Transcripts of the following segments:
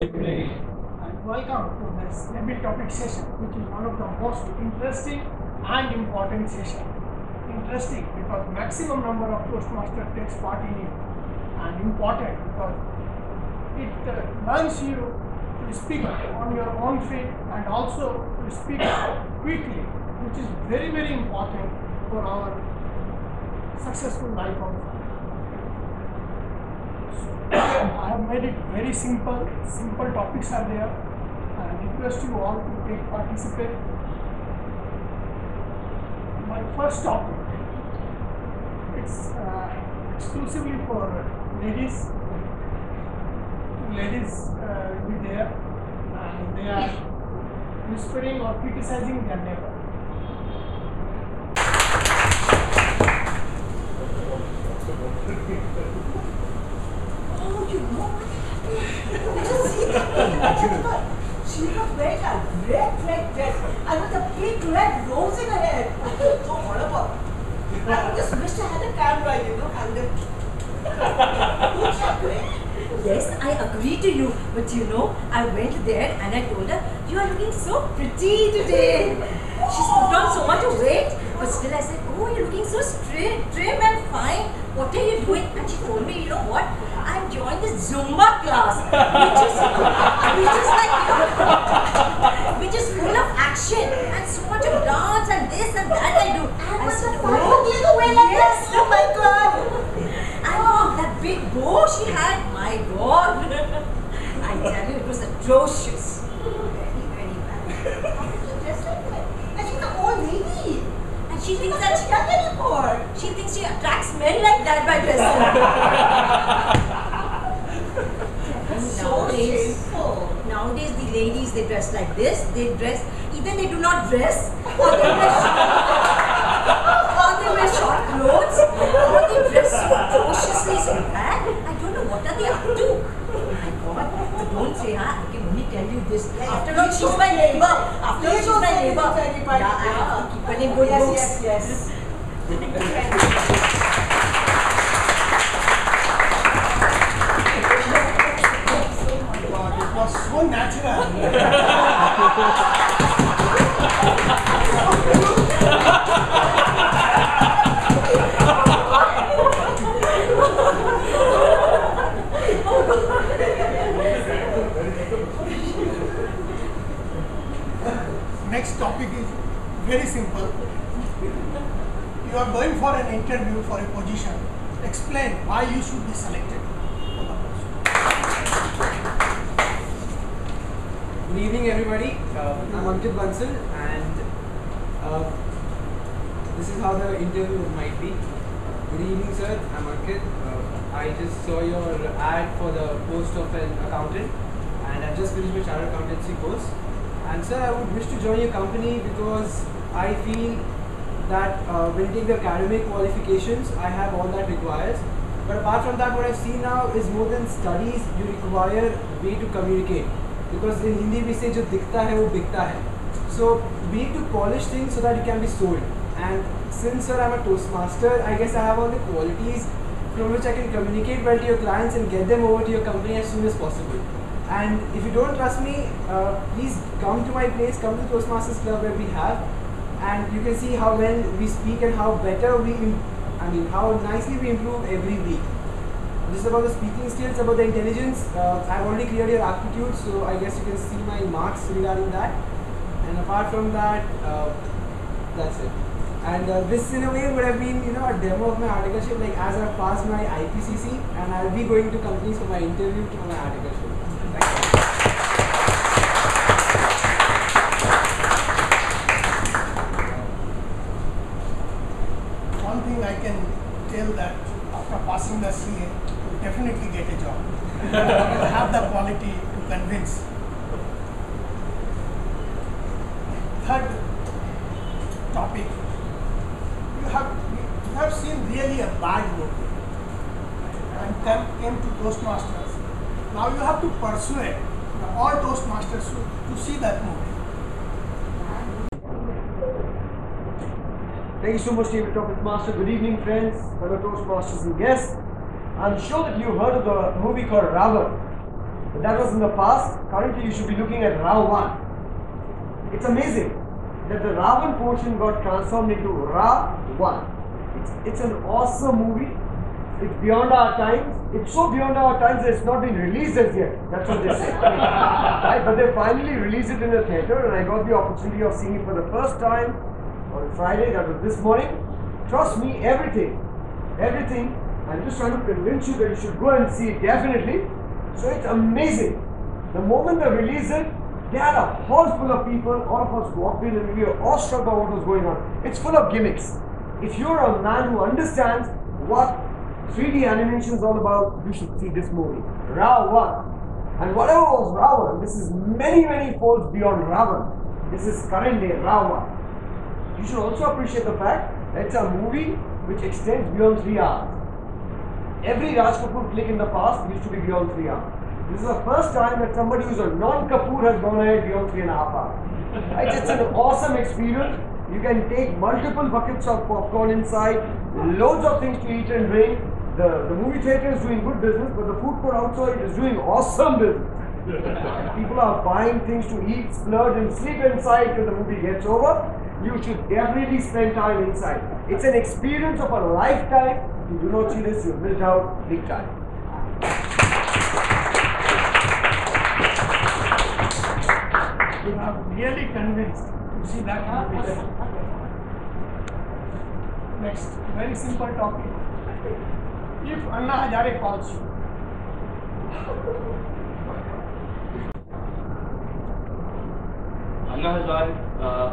And welcome to this debate topic session, which is one of the most interesting and important session. Interesting because maximum number of Toastmaster takes part in it, and important because it learns you to speak on your own feet and also to speak quickly, which is very important for our successful life also. I have made it very simple. Simple topics are there. I request you all to take participate. My first topic, it's exclusively for ladies. Ladies will be there, and they are whispering or criticizing their neighbor. Oh, you know what happened? Just see that. She was wearing a red dress and with a big red rose in her hair. I felt so horrible. I just wished I had a camera, and then. Don't you agree? Yes, I agree to you. But I went there and I told her, you are looking so pretty today. She's put on so much weight. But still I said, oh, you're looking so trim and fine. What are you doing? And she told me, you know what? I've joined this Zumba class, which is full of action and so much of dance and this and that I do. And I said, oh, way like yes, this? Oh my God! And that big bow she had, my God! I tell you, it was atrocious. Very bad. How did you dress like that? And she's an old lady. And she thinks that she's young anymore. She thinks she attracts men like that by dressing. Nowadays the ladies, they dress like this. They dress, either they do not dress, or they wear short clothes, or they dress so atrociously so bad. I don't know what are they up to. Oh my God! But don't say, I can only tell you this. After all, she's my neighbor. After all, she's my neighbor. Yeah, I have to keep her in good books. Yes. It was so natural. Next topic is very simple. You are going for an interview for a position. Explain why you should be selected for the post. Good evening, everybody. I'm Ankit Bansal, and this is how the interview might be. Good evening, sir. I'm Ankit. I just saw your ad for the post of an accountant, and I've just finished my chartered accountancy course. And sir, I would wish to join your company because I feel that when you take the academic qualifications, I have all that requires. But apart from that, what I've seen now is more than studies, you require way to communicate. Because in Hindi we say, "Jo dikhta hai, wo bikta hai." So we need to polish things so that it can be sold. And since sir, I'm a Toastmaster, I guess I have all the qualities from which I can communicate well to your clients and get them over to your company as soon as possible. And if you don't trust me, please come to my place, come to Toastmasters Club where we have, and you can see how well we speak and how better how nicely we improve every week. This is about the speaking skills, about the intelligence. I've already cleared your aptitude, so I guess you can see my marks regarding that. And apart from that, that's it. And this in a way would have been, a demo of my articleship, like as I've passed my IPCC, and I'll be going to companies for my interview to my articleship. One thing I can tell that after passing the CA, you definitely get a job. You will have the quality to convince. Third topic, you have seen really a bad movie and came to Toastmasters. Now you have to persuade all Toastmasters to see that movie. Thank you so much, David Toastmaster. Good evening, friends, fellow Toastmasters and guests. I'm sure that you heard of the movie called Ravan. But that was in the past. Currently, you should be looking at Ra-1. It's amazing that the Ravan portion got transformed into Ra-1. It's an awesome movie. It's beyond our times. It's so beyond our times that it's not been released as yet. That's what they say. Right? But they finally released it in a theatre, and I got the opportunity of seeing it for the first time on Friday. That was this morning. Trust me, everything. I'm just trying to convince you that you should go and see it definitely. So it's amazing. The moment they released it, they had a hall full of people. All of us walked in and we were awestruck by what was going on. It's full of gimmicks. If you're a man who understands what 3D animation is all about, you should see this movie, Ra-1. And whatever was Ravan, this is many folds beyond Ravan. This is current day Ra-1. You should also appreciate the fact that it's a movie which extends beyond 3 hours. Every Raj Kapoor flick in the past used to be beyond 3 hours. This is the first time that somebody who's a non-Kapoor has gone ahead beyond 3.5 hours. Right? It's an awesome experience. You can take multiple buckets of popcorn inside, loads of things to eat and drink. The movie theatre is doing good business, but the food court outside is doing awesome business. People are buying things to eat, splurge and sleep inside till the movie gets over. You should definitely spend time inside. It's an experience of a lifetime. If you do not see this, you've missed out big time. You are really convinced to see that movie. Next, very simple topic. If Anna Hazare calls you, Anna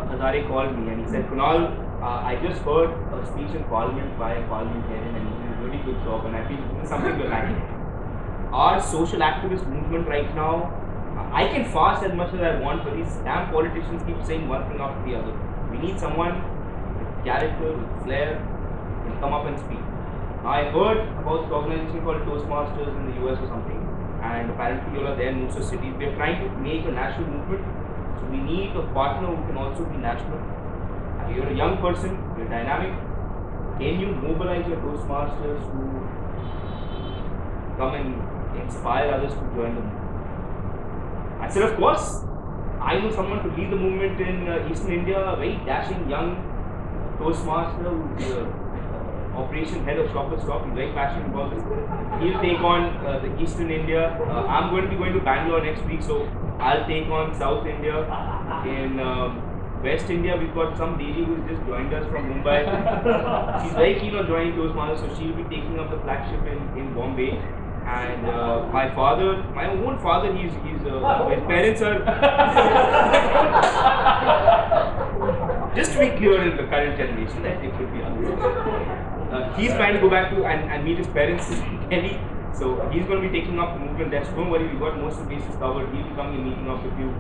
Hazare called me and he said, Kunal, I just heard a speech in Parliament by a parliamentarian and he did a really good job and I feel this is something we're lacking. Our social activist movement right now, I can fast as much as I want, but these damn politicians keep saying one thing after the other. We need someone with character, with flair, who can come up and speak. I heard about this organization called Toastmasters in the US or something, and apparently you are there in most of the cities. We are trying to make a national movement, so we need a partner who can also be national. You're a young person, you're dynamic. Can you mobilize your Toastmasters to come and inspire others to join the movement? I said, of course. I know someone to lead the movement in Eastern India, a very dashing young Toastmaster who's operation head of Shoppers Stop. He's very passionate about this. He'll take on the Eastern India. I'm going to be going to Bangalore next week, so I'll take on South India. In West India, we've got some lady who's just joined us from Mumbai. She's very keen on joining Toastmasters, so she'll be taking up the flagship in Bombay. And my father, my own father, his parents are. Just to be clear in the current generation, that it could be others. He's trying to go back to and meet his parents in Delhi. So he's going to be taking up the movement. That's don't worry, we've got most of the bases covered. He'll be coming and meeting up with you.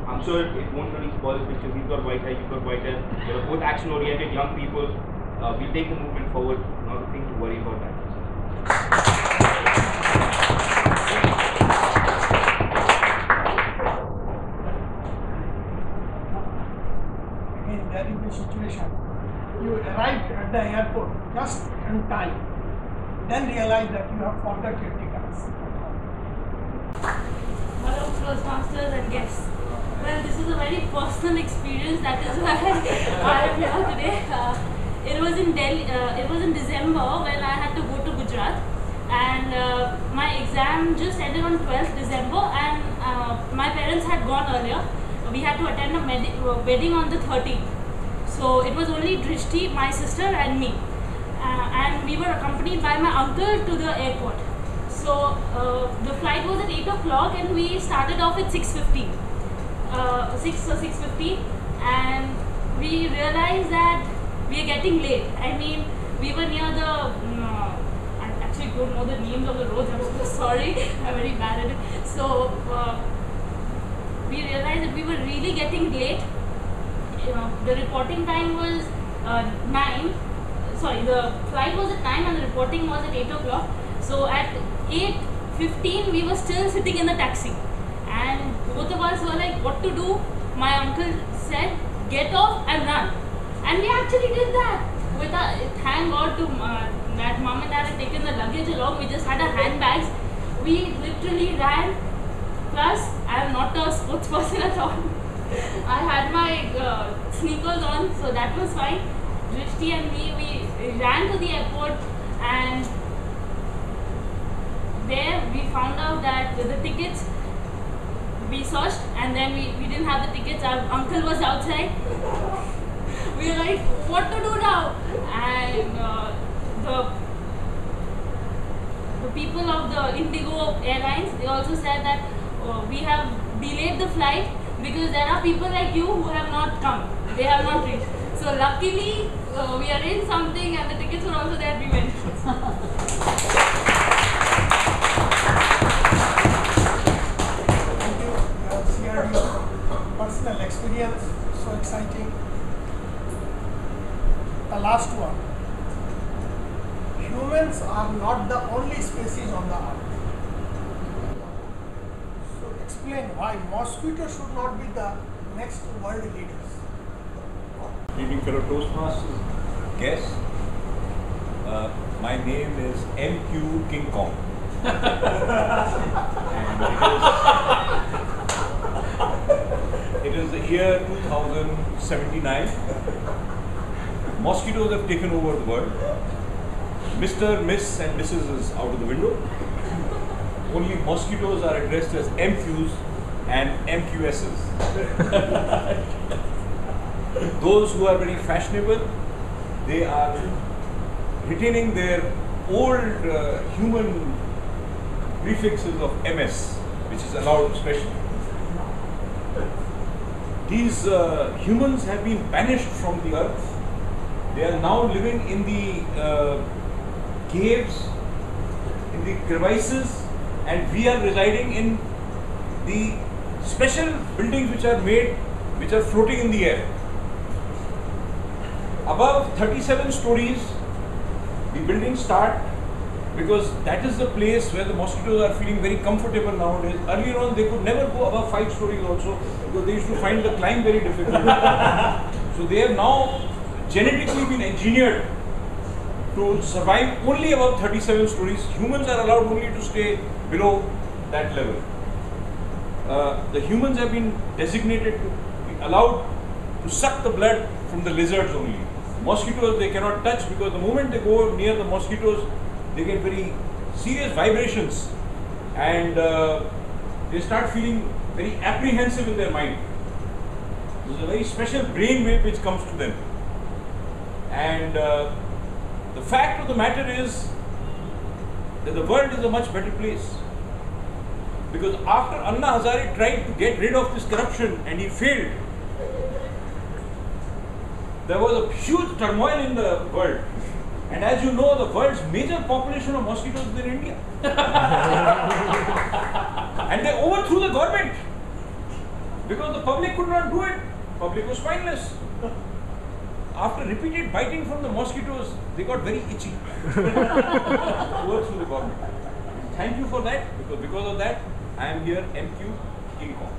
I'm sure it won't really spoil the picture. He's got white hair, you've got white hair. You're both action-oriented young people. We'll take the movement forward. Not a thing to worry about that. again there is the situation. You arrived at the airport just in time, then realize that you have forgot your tickets. Hello, Toastmasters and guests. Well, this is a very personal experience. That is why I am here today. It was in Delhi. It was in December when I had to go to Gujarat, and my exam just ended on 12th December, and my parents had gone earlier. We had to attend a wedding on the 13th. So it was only Drishti, my sister, and me, and we were accompanied by my uncle to the airport. So the flight was at 8 o'clock and we started off at 6:50, 6:50, and we realized that we are getting late. I mean, we were near the, I actually don't know the names of the roads, I'm so sorry, I'm very bad at it. So we realized that we were really getting late. The reporting time was 9, sorry, the flight was at 9 and the reporting was at 8 o'clock. So at 8:15 we were still sitting in the taxi, and both of us were like, what to do? My uncle said, get off and run, and we actually did that. With thank God to that mom and dad had taken the luggage along. We just had our handbags. We literally ran Plus, I am not a sports person at all. I had my sneakers on, so that was fine. Drishti and me, we ran to the airport, and there we found out that the tickets, we searched, and then we didn't have the tickets. Our uncle was outside. We were like, what to do now? And the people of the Indigo Airlines, they also said that we have delayed the flight because there are people like you who have not come. They have not reached. So luckily, we arranged something, and the tickets were also there. We went. Thank you. You have shared your personal experience. So exciting. The last one. Humans are not the only species on the earth. So explain why mosquitoes should not be the next world leaders. Evening, fellow Toastmasters, guests. My name is MQ King Kong. And it is the year 2079. Mosquitoes have taken over the world. Mr., Miss and Mrs. is out of the window. Only mosquitoes are addressed as MQs and MQSs. Those who are very fashionable, they are retaining their old human prefixes of MS, which is allowed specially. These humans have been banished from the earth. They are now living in the caves, in the crevices, and we are residing in the special buildings which are made, which are floating in the air. Above 37 stories, the buildings start, because that is the place where the mosquitoes are feeling very comfortable nowadays. Earlier on, they could never go above 5 stories also, because they used to find the climb very difficult. So they have now genetically been engineered to survive only above 37 stories. Humans are allowed only to stay below that level. The humans have been designated to be allowed to suck the blood from the lizards only. Mosquitoes they cannot touch, because the moment they go near the mosquitoes, they get very serious vibrations, and they start feeling very apprehensive in their mind. There's a very special brain wave which comes to them. And the fact of the matter is that the world is a much better place. Because after Anna Hazare tried to get rid of this corruption and he failed, there was a huge turmoil in the world. And as you know, the world's major population of mosquitoes is in India. And they overthrew the government because the public could not do it. Public was spineless. After repeated biting from the mosquitoes, they got very itchy. Overthrew the government. Thank you for that, because of that, I am here, MQ King Kong.